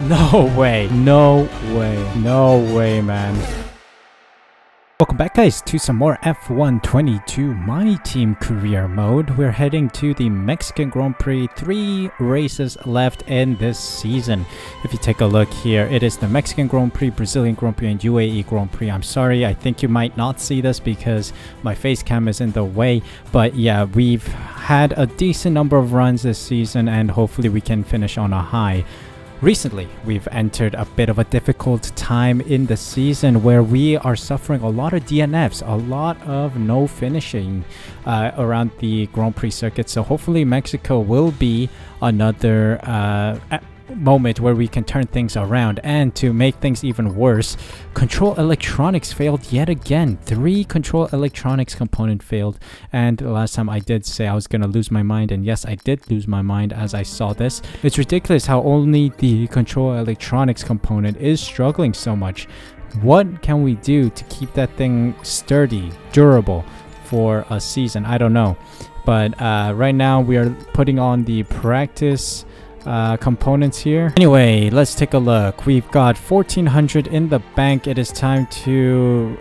No way. No way. No way, man. Welcome back, guys, to some more F1 22 My Team career mode. We're heading to the Mexican Grand Prix. 3 races left in this season. If you take a look here, it is the Mexican Grand Prix, Brazilian Grand Prix, and UAE Grand Prix. I'm sorry, I think you might not see this because my face cam is in the way. But yeah, we've had a decent number of runs this season, and hopefully we can finish on a high. Recently, we've entered a bit of a difficult time in the season where we are suffering a lot of DNFs, a lot of no finishing around the Grand Prix circuit. So hopefully Mexico will be another moment where we can turn things around. And to make things even worse, control electronics failed yet again. 3 control electronics component failed, and last time I did say I was gonna lose my mind, and yes, I did lose my mind as I saw this. It's ridiculous how only the control electronics component is struggling so much. What can we do to keep that thing sturdy, durable for a season? I don't know, but right now we are putting on the practice components here. Anyway, let's take a look. We've got 1400 in the bank. It is time to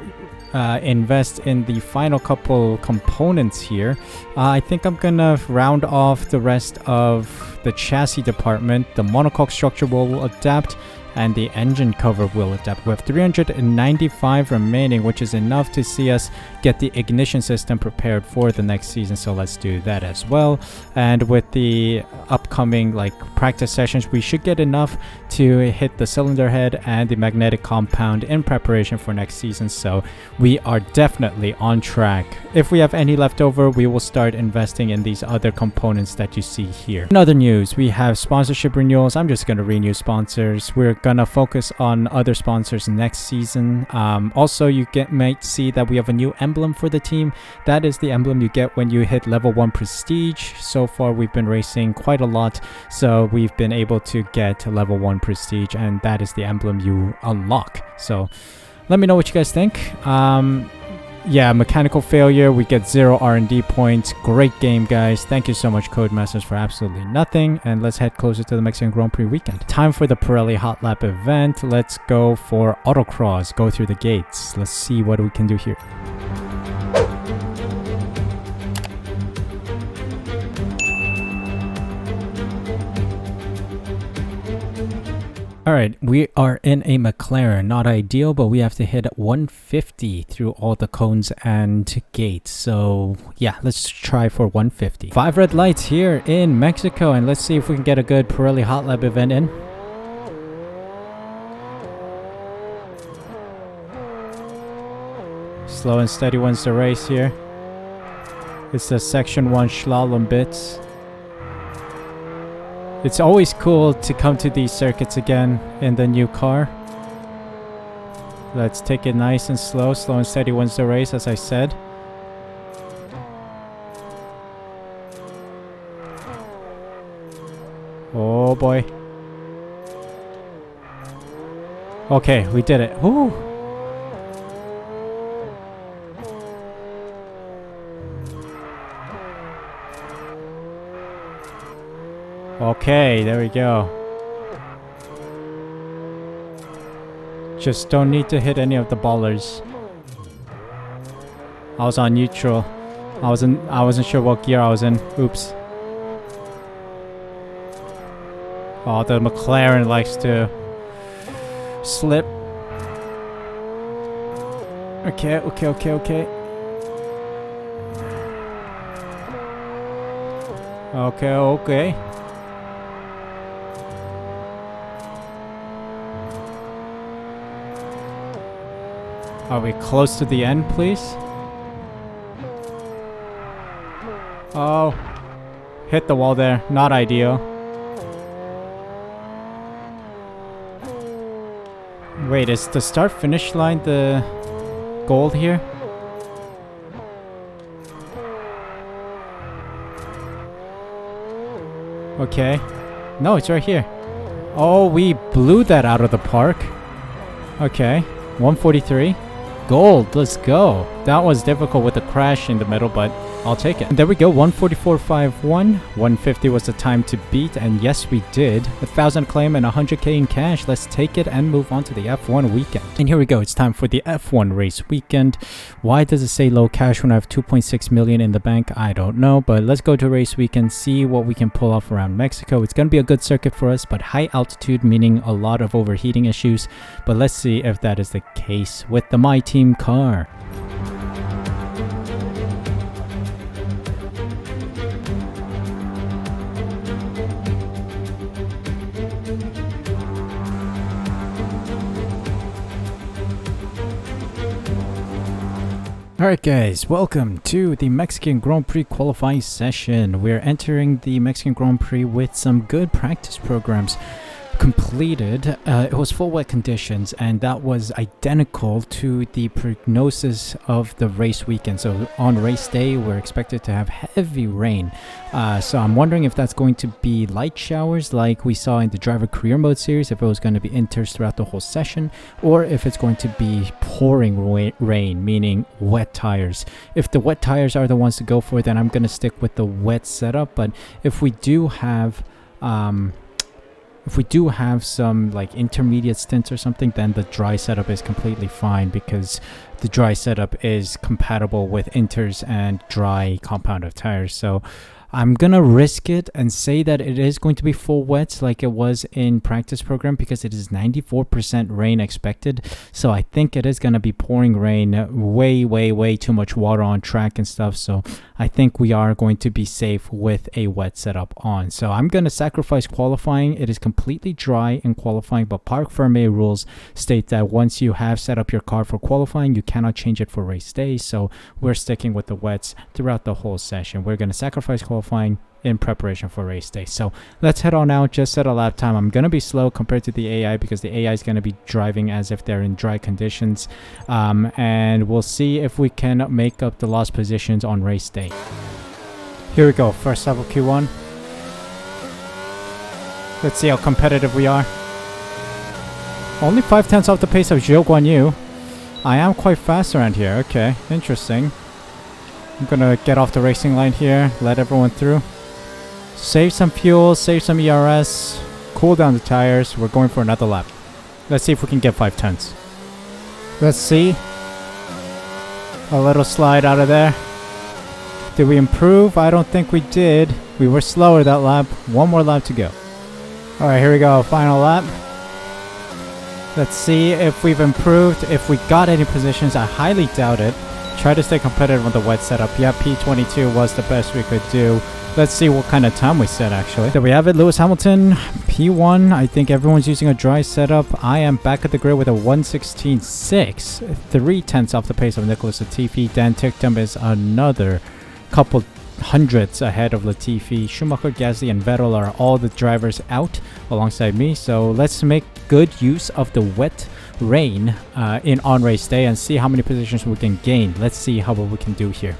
invest in the final couple components here. I think I'm gonna round off the rest of the chassis department. The monocoque structure will adapt, and the engine cover will adapt. We have 395 remaining, which is enough to see us get the ignition system prepared for the next season, so let's do that as well. And with the upcoming practice sessions, we should get enough to hit the cylinder head and the magnetic compound in preparation for next season, so we are definitely on track. If we have any left over, we will start investing in these other components that you see here. In other news, we have sponsorship renewals. I'm just going to renew sponsors. We're gonna focus on other sponsors next season. Also, you might see that we have a new emblem for the team. That is the emblem you get when you hit level 1 prestige. So far we've been racing quite a lot, so we've been able to get level 1 prestige, and that is the emblem you unlock. So let me know what you guys think. Yeah, mechanical failure, we get 0 R&D points. Great game, guys. Thank you so much, Codemasters, for absolutely nothing. And let's head closer to the Mexican Grand Prix weekend. Time for the Pirelli Hot Lap event. Let's go for autocross. Go through the gates. Let's see what we can do here. Alright, we are in a McLaren. Not ideal, but we have to hit 150 through all the cones and gates. So yeah, let's try for 150. 5 red lights here in Mexico, and let's see if we can get a good Pirelli Hot Lap event in. Slow and steady wins the race here. It's the section 1 slalom bits. It's always cool to come to these circuits again in the new car. Let's take it nice and slow. Slow and steady wins the race, as I said. Oh boy. Okay, we did it. Woo! Okay, there we go. Just don't need to hit any of the ballers. I was on neutral. I wasn't sure what gear I was in. Oops. Oh, the McLaren likes to slip. Okay. Okay. Are we close to the end, please? Oh, hit the wall there. Not ideal. Wait, is the start-finish line the goal here? Okay. No, it's right here. Oh, we blew that out of the park. Okay. 143. Gold. Let's go. That was difficult with the crash in the middle, but I'll take it. And there we go, 144.51. 150 was the time to beat, and yes, we did. 1,000 claim and 100k in cash. Let's take it and move on to the F1 weekend. And here we go, it's time for the F1 race weekend. Why does it say low cash when I have 2.6 million in the bank? I don't know, but let's go to race weekend, see what we can pull off around Mexico. It's going to be a good circuit for us, but high altitude, meaning a lot of overheating issues. But let's see if that is the case with the My Team car. Alright guys, welcome to the Mexican Grand Prix qualifying session. We're entering the Mexican Grand Prix with some good practice programs completed. It was full wet conditions, and that was identical to the prognosis of the race weekend. So on race day, we're expected to have heavy rain. So I'm wondering if that's going to be light showers like we saw in the driver career mode series, if it was going to be inters throughout the whole session, or if it's going to be pouring rain, meaning wet tires. If the wet tires are the ones to go for, then I'm going to stick with the wet setup. But if we do have some like intermediate stints or something, then the dry setup is completely fine, because the dry setup is compatible with inters and dry compound tires. So I'm gonna risk it and say that it is going to be full wet like it was in practice program, because it is 94% rain expected. So I think it is gonna be pouring rain, way too much water on track and stuff. So I think we are going to be safe with a wet setup on. So I'm gonna sacrifice qualifying. It is completely dry in qualifying, but Parc Fermé rules state that once you have set up your car for qualifying, you cannot change it for race day. So we're sticking with the wets throughout the whole session. We're gonna sacrifice qualifying in preparation for race day. So let's head on out. Just set a lap time. I'm gonna be slow compared to the AI, because the AI is gonna be driving as if they're in dry conditions, and we'll see if we can make up the lost positions on race day. Here we go, first lap of Q1. Let's see how competitive we are. Only 5/10 off the pace of Zhou Guan Yu. I am quite fast around here. Okay, interesting. I'm gonna get off the racing line here, let everyone through. Save some fuel, save some ERS, cool down the tires. We're going for another lap. Let's see if we can get 5/10. Let's see. A little slide out of there. Did we improve? I don't think we did. We were slower that lap. One more lap to go. Alright, here we go. Final lap. Let's see if we've improved, if we got any positions. I highly doubt it. Try to stay competitive on the wet setup. Yeah, P22 was the best we could do. Let's see what kind of time we set, actually. There we have it, Lewis Hamilton, P1. I think everyone's using a dry setup. I am back at the grid with a 1:16.6. 3/10 off the pace of Nicholas Latifi. Dan Ticktum is another couple hundreds ahead of Latifi. Schumacher, Gasly, and Vettel are all the drivers out alongside me. So let's make good use of the wet rain in on race day and see how many positions we can gain. Let's see how well we can do here.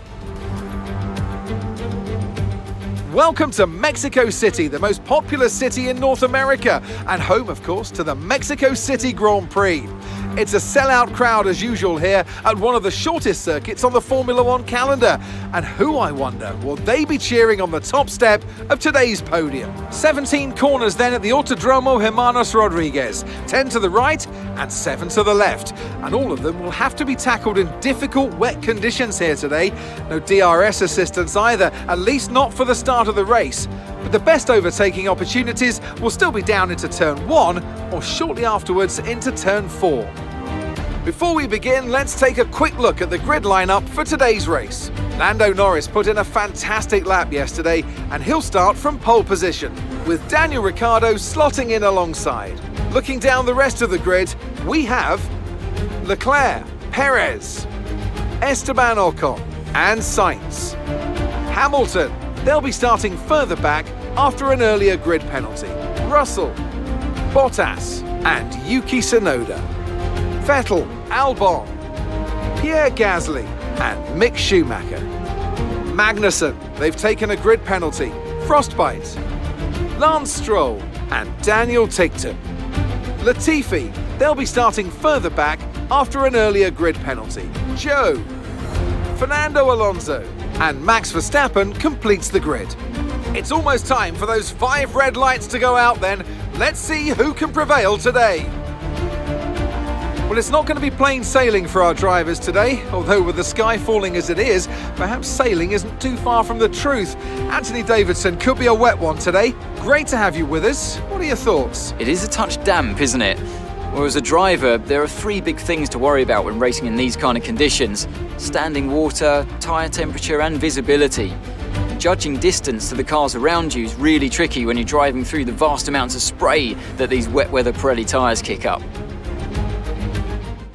Welcome to Mexico City, the most popular city in North America, and home, of course, to the Mexico City Grand Prix. It's a sellout crowd as usual here at one of the shortest circuits on the Formula One calendar. And who, I wonder, will they be cheering on the top step of today's podium? 17 corners then at the Autodromo Hermanos Rodriguez, 10 to the right and 7 to the left. And all of them will have to be tackled in difficult wet conditions here today. No DRS assistance either, at least not for the start of the race. But the best overtaking opportunities will still be down into turn 1 or shortly afterwards into turn 4. Before we begin, let's take a quick look at the grid lineup for today's race. Lando Norris put in a fantastic lap yesterday, and he'll start from pole position, with Daniel Ricciardo slotting in alongside. Looking down the rest of the grid, we have Leclerc, Perez, Esteban Ocon, and Sainz. Hamilton, they'll be starting further back after an earlier grid penalty. Russell, Bottas, and Yuki Tsunoda. Vettel, Albon, Pierre Gasly, and Mick Schumacher. Magnussen, they've taken a grid penalty. Frostbite, Lance Stroll, and Daniel Ticktum. Latifi, they'll be starting further back after an earlier grid penalty. Joe, Fernando Alonso, and Max Verstappen completes the grid. It's almost time for those 5 red lights to go out then. Let's see who can prevail today. Well, it's not going to be plain sailing for our drivers today, although with the sky falling as it is, perhaps sailing isn't too far from the truth. Anthony Davidson, could be a wet one today. Great to have you with us. What are your thoughts? It is a touch damp, isn't it? Well, as a driver, there are 3 big things to worry about when racing in these kind of conditions: standing water, tyre temperature and visibility. Judging distance to the cars around you is really tricky when you're driving through the vast amounts of spray that these wet weather Pirelli tyres kick up.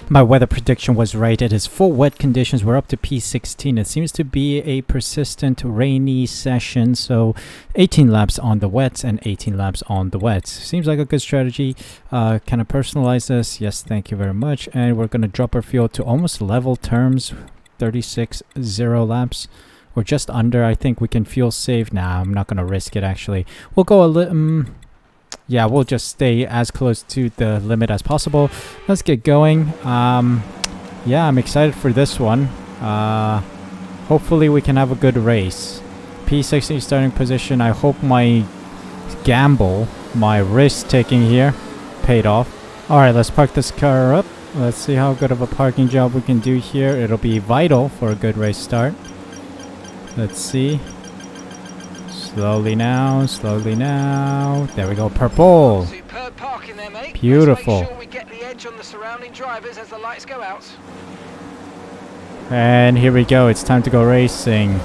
My weather prediction was right. It is full wet conditions. We're up to P16. It seems to be a persistent rainy session. So 18 laps on the wets and 18 laps on the wets. Seems like a good strategy. Can I personalize this? Yes, thank you very much. And we're going to drop our fuel to almost level terms. 36.0 laps. We're just under. I think we can fuel save. Nah, I'm not going to risk it actually. We'll go a little... yeah, we'll just stay as close to the limit as possible. Let's get going. Yeah, I'm excited for this one. Hopefully we can have a good race. P16 starting position. I hope my gamble, my risk taking here, paid off. Alright, let's park this car up. Let's see how good of a parking job we can do here. It'll be vital for a good race start. Let's see. Slowly now, slowly now. There we go, purple. Superb parking there, mate. Beautiful. Let's make sure we get the edge on the surrounding drivers as the lights go out. And here we go, it's time to go racing.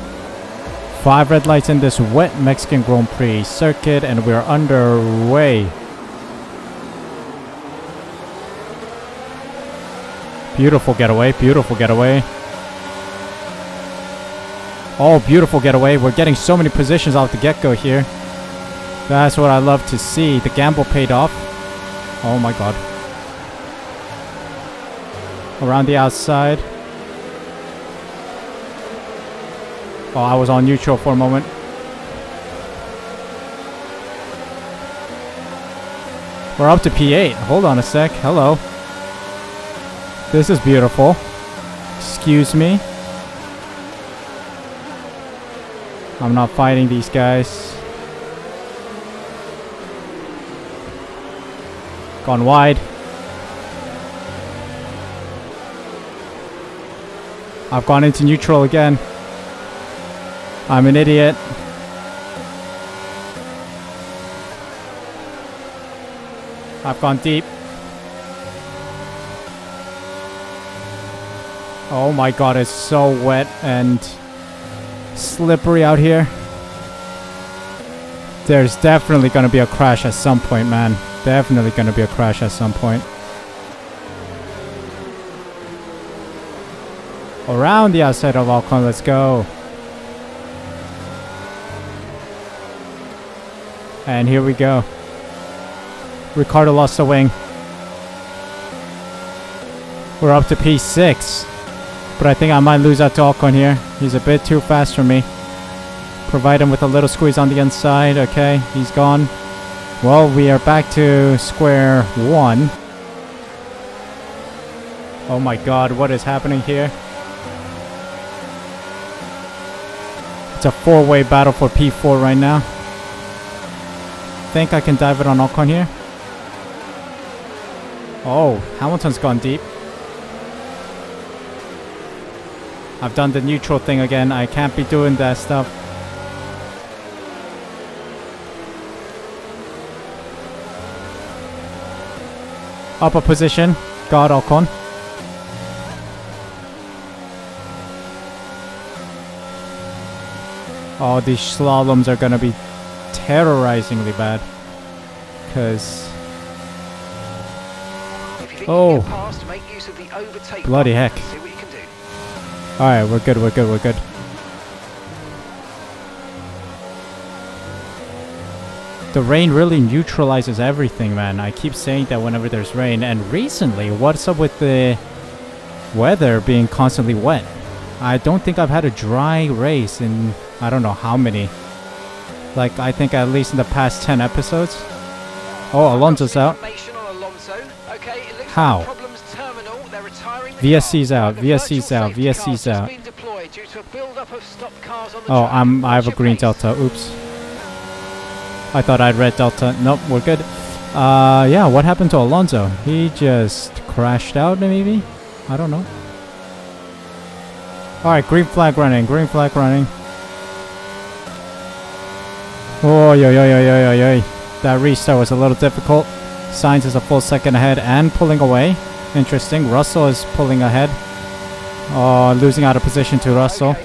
5 red lights in this wet Mexican Grand Prix circuit, and we're underway. Beautiful getaway, beautiful getaway. Oh, beautiful getaway. We're getting so many positions off the get-go here. That's what I love to see. The gamble paid off. Oh my god. Around the outside. Oh, I was on neutral for a moment. We're up to P8. Hold on a sec. Hello. This is beautiful. Excuse me. I'm not fighting these guys. Gone wide. I've gone into neutral again. I'm an idiot. I've gone deep. Oh my god, it's so wet and slippery out here. There's definitely gonna be a crash at some point, man. Definitely gonna be a crash at some point. Around the outside of Alcon, let's go. And here we go. Ricardo lost the wing. We're up to P6. But I think I might lose out to Alcon here. He's a bit too fast for me. Provide him with a little squeeze on the inside. Okay, he's gone. Well, we are back to square one. Oh my god, what is happening here? It's a 4-way battle for P4 right now. Think I can dive it on Alcon here. Oh, Hamilton's gone deep. I've done the neutral thing again. I can't be doing that stuff. Upper position. Guard Alcon. Oh, these slaloms are gonna be terrorizingly bad. Because... oh, bloody heck. Alright, we're good, we're good, we're good. The rain really neutralizes everything, man. I keep saying that whenever there's rain. And recently, what's up with the weather being constantly wet? I don't think I've had a dry race in I don't know how many. Like, I think at least in the past 10 episodes. Oh, Alonso's out. On Alonso. Okay, it looks How? like the problem's terminal. They're retiring the VSC's car. out, The VSC's virtual out, safety VSC's car's just out. been deployed due to a build-up of stopped cars on the Oh, track. I have a Watch green your pace. Delta. Oops. I thought I'd red Delta. Nope, we're good. Yeah, what happened to Alonso? He just crashed out, maybe? I don't know. Alright, green flag running, green flag running. Oh, yo, yo, yo, yo, yo, yo. That restart was a little difficult. Sainz is a full second ahead and pulling away. Interesting. Russell is pulling ahead. Oh, losing out of position to Russell. Okay.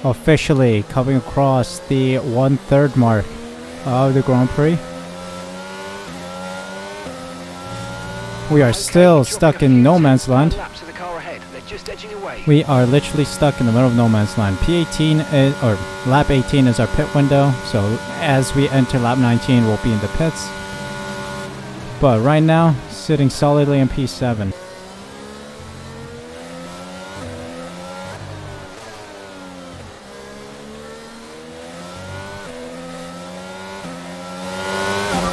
Officially coming across the 1/3 mark of the Grand Prix. We are still stuck in no man's land. Laps of the car ahead. They're just edging away. We are literally stuck in the middle of no man's land. P18 is, or lap 18 is our pit window. So as we enter lap 19, we'll be in the pits. But right now, sitting solidly in P7.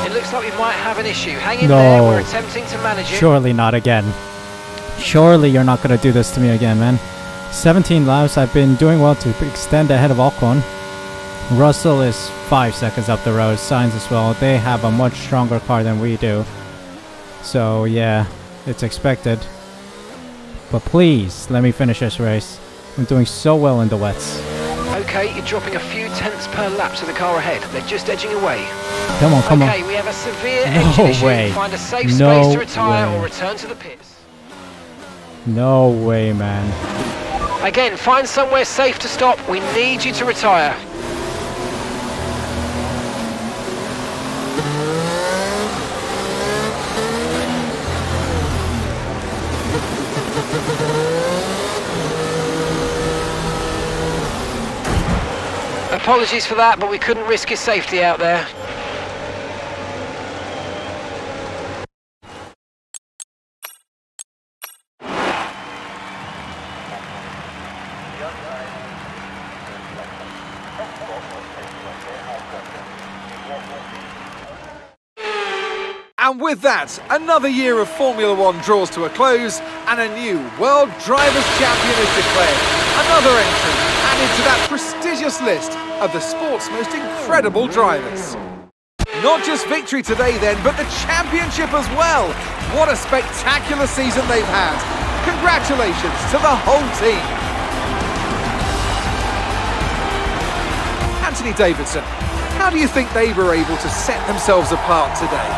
It looks like we might have an issue. Hang in No. there. We're attempting to manage it. Surely not again. Surely you're not going to do this to me again, man. 17 laps. I've been doing well to extend ahead of Ocon. Russell is 5 seconds up the road. Sainz as well. They have a much stronger car than we do. So yeah, it's expected. But please, let me finish this race. I'm doing so well in the wets. Okay, you're dropping a few tenths per lap to the car ahead. They're just edging away. Come on, come on. Okay, we have a severe No engine issue. way. Find a safe No space to retire way. or return to the pits. No way, man. Again, find somewhere safe to stop. We need you to retire. Apologies for that, but we couldn't risk his safety out there. And with that, another year of Formula One draws to a close and a new World Drivers' Champion is declared. Another entry added to that prestigious list of the sport's most incredible drivers. Not just victory today then, but the championship as well. What a spectacular season they've had. Congratulations to the whole team. Anthony Davidson, how do you think they were able to set themselves apart today?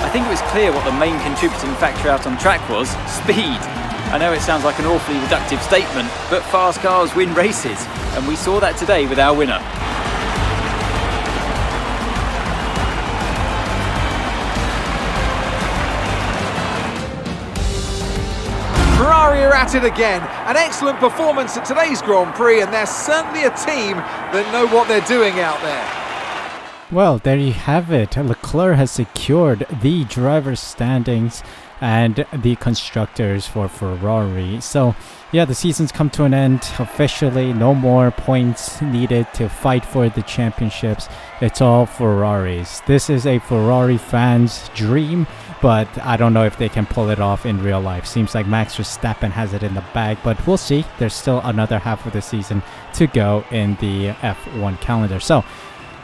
I think it was clear what the main contributing factor out on track was: speed. I know it sounds like an awfully reductive statement, but fast cars win races, and we saw that today with our winner. Ferrari are at it again. An excellent performance at today's Grand Prix, and they're certainly a team that know what they're doing out there. Well, there you have it. Leclerc has secured the driver's standings and the constructors for Ferrari. So, yeah, the season's come to an end officially. No more points needed to fight for the championships. It's all Ferraris. This is a Ferrari fan's dream, but I don't know if they can pull it off in real life. Seems like Max Verstappen has it in the bag, but we'll see. There's still another half of the season to go in the F1 calendar. So,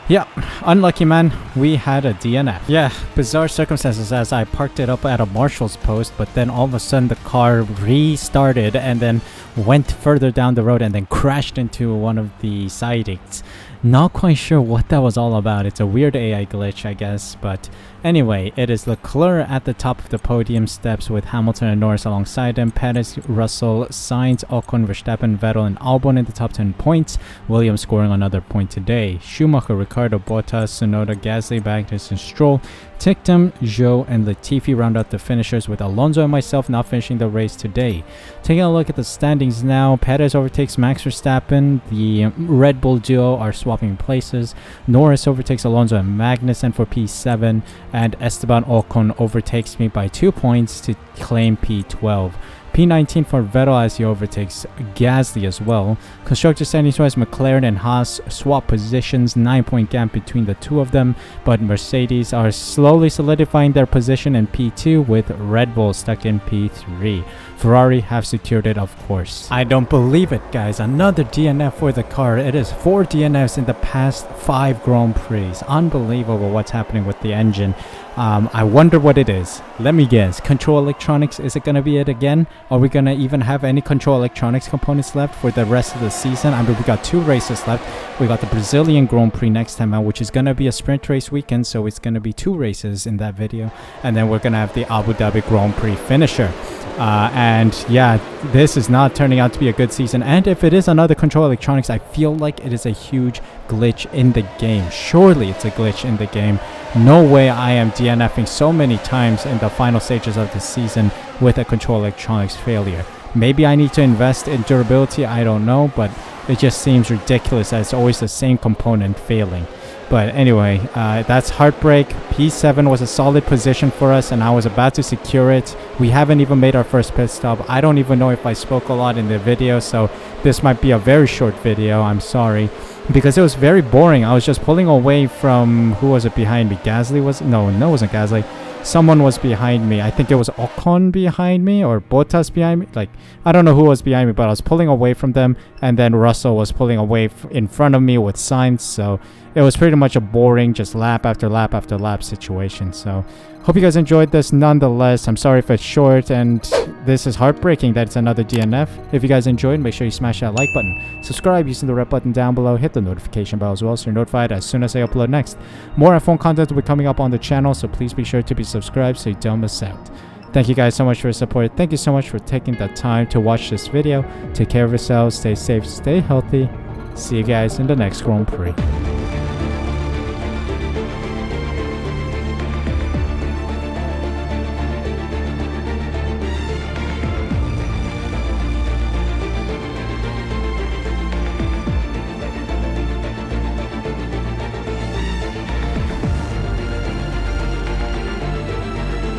yeah, unlucky, man. We had a DNF. Yeah, bizarre circumstances as I parked it up at a marshal's post, but then all of a sudden the car restarted and then went further down the road and then crashed into one of the sidings. Not quite sure what that was all about. It's a weird AI glitch, I guess, but anyway, it is Leclerc at the top of the podium steps with Hamilton and Norris alongside him, Perez, Russell, Sainz, Ocon, Verstappen, Vettel, and Albon in the top 10 points. Williams scoring another point today. Schumacher, Ricciardo, Bottas, Tsunoda, Gasly, Bottas, and Stroll. Ticktum, Zhou, and Latifi round out the finishers, with Alonso and myself not finishing the race today. Taking a look at the standings now, Perez overtakes Max Verstappen. The Red Bull duo are swapping places. Norris overtakes Alonso and Magnussen for P7, and Esteban Ocon overtakes me by 2 points to claim P12. P19 for Vettel as he overtakes Gasly as well. Constructor standings wise, McLaren and Haas swap positions, 9-point gap between the two of them, but Mercedes are slowly solidifying their position in P2 with Red Bull stuck in P3. Ferrari have secured it, of course. I don't believe it, guys. Another DNF for the car. It is 4 DNFs in the past 5 Grand Prix. Unbelievable what's happening with the engine. I wonder what it is. Let me guess. Control electronics, is it going to be it again? Are we going to even have any control electronics components left for the rest of the season? I mean, we got 2 races left. We got the Brazilian Grand Prix next time out, which is going to be a sprint race weekend, so it's going to be 2 races in that video. And then we're going to have the Abu Dhabi Grand Prix finisher. And yeah, this is not turning out to be a good season. And if it is another control electronics, I feel like it is a huge glitch in the game. Surely it's a glitch in the game. No way I am DNFing so many times in the final stages of the season with a control electronics failure. Maybe I need to invest in durability, I don't know, but it just seems ridiculous that it's always the same component failing. But anyway, that's heartbreak. P7 was a solid position for us, and I was about to secure it. We haven't even made our first pit stop. I don't even know if I spoke a lot in the video, so this might be a very short video. I'm sorry, because it was very boring. I was just pulling away from, who was it behind me? Gasly was? No, it wasn't Gasly. Someone was behind me. I think it was Ocon behind me or Bottas behind me. Like, I don't know who was behind me, but I was pulling away from them, and then Russell was pulling away in front of me with Sainz. So it was pretty much a boring, just lap after lap after lap situation. So hope you guys enjoyed this nonetheless. I'm sorry if it's short, and this is heartbreaking that it's another DNF. If you guys enjoyed, make sure you smash that like button. Subscribe using the red button down below. Hit the notification bell as well so you're notified as soon as I upload next. More F1 content will be coming up on the channel, so please be sure to be subscribed so you don't miss out. Thank you guys so much for your support. Thank you so much for taking the time to watch this video. Take care of yourselves, stay safe, stay healthy. See you guys in the next Grand Prix.